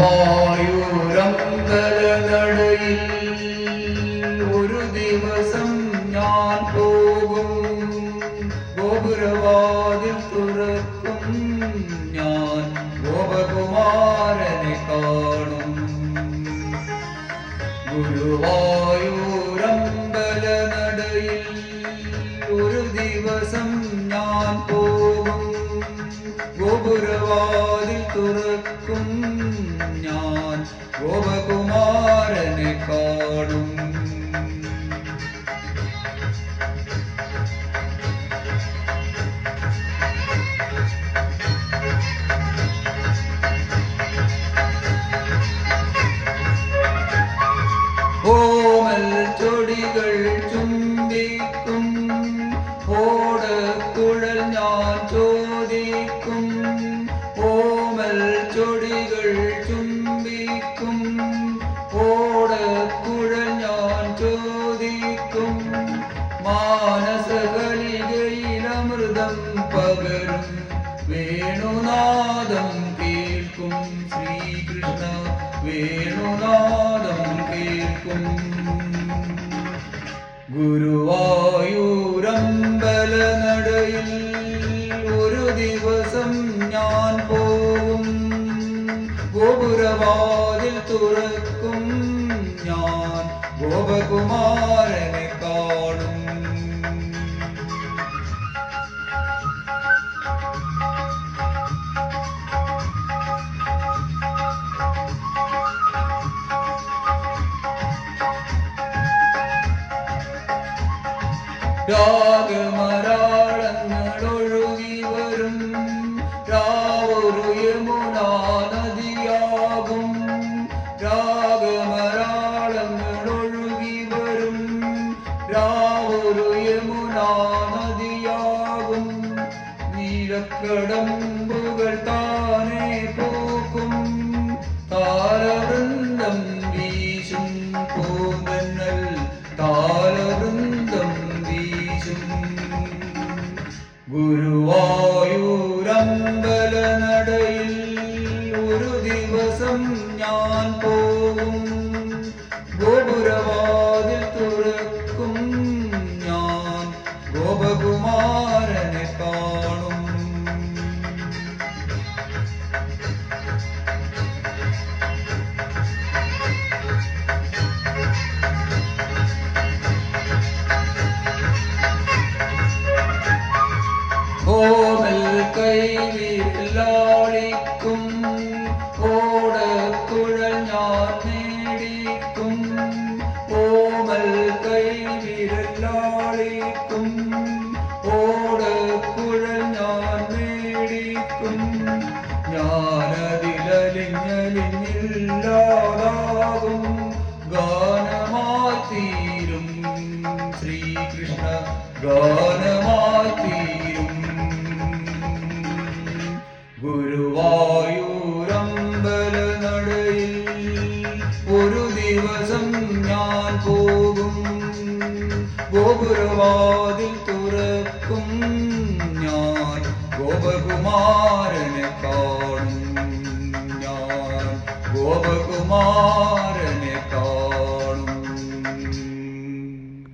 ഗുരുവായൂരമ്പലനടയിൽ ഒരു ദിവസം ഞാൻ പോകും. ഗോപുരവാതിൽ തുറക്കും ഞാൻ ഗോപകുമാരനെ കാണും. ഗുരുവായൂരമ്പലനടയിൽ ഒരു ദിവസം ഞാൻ പോകും. ഗോപുരവാതിൽ തുറക്കും ഞാൻ ഗോപകുമാരനെ കാണും. ഓമൽ ചൊടികൾ ചുംബിക്കും, ഓടക്കുഴൽ ഞാൻ ചോദിക്കും. ഓമൽ ചൊടികൾ ചുംബിക്കും, ഓടക്കുഴൽ ഞാൻ ചോദിക്കും. മാനസകലികയിലമൃതം പകരും വേണുനാദം കേൾക്കും. ശ്രീകൃഷ്ണ വേണുനാദം കേൾക്കും. ഗുരുവായൂരമ്പലനടയിൽ ഒരു ദിവസം ഞാൻ പോകും. ഗോപുരവാതിൽ തുറക്കും ഞാൻ ഗോപകുമാരനെ കാണും. രാഗമരാളങ്ങളൊഴുകി വരും, രാവൊരു യമുനാ നദിയാകും. രാഗമരാളങ്ങളൊഴുകി വരും, രാവൊരു യമുനാ നദിയാകും. നീലക്കടമ്പുകൾ താനേ പൂക്കും, താരവൃന്ദം വീശും പൂന്തന്നൽ താരവൃന്ദം വീശും. ഗുരുവായൂരമ്പലനടയിൽ ഒരു ദിവസം ഞാൻ പോകും. ഗോപുരവാതിൽ തുറക്കും ഞാൻ ഗോപകുമാരനെ കാണും. ഓമൽ കൈവിരലാളിക്കും, ഓടക്കുഴൽ ഞാൻ നേടിക്കും. ഓമൽ കൈവിരലാളിക്കും, ഓടക്കുഴൽ ഞാൻ നേടിക്കും. ഞാനതിലലിഞ്ഞലിഞ്ഞില്ലാതാകും, ഗാനമായി തീരും. ശ്രീകൃഷ്ണ ഗാനമായി തീരും. ഗുരുവായൂരമ്പലനടയിൽ ഒരു ദിവസം ഞാൻ പോകും. ഗോപുരവാതിൽ തുറക്കും ഞാൻ ഗോപകുമാരനെ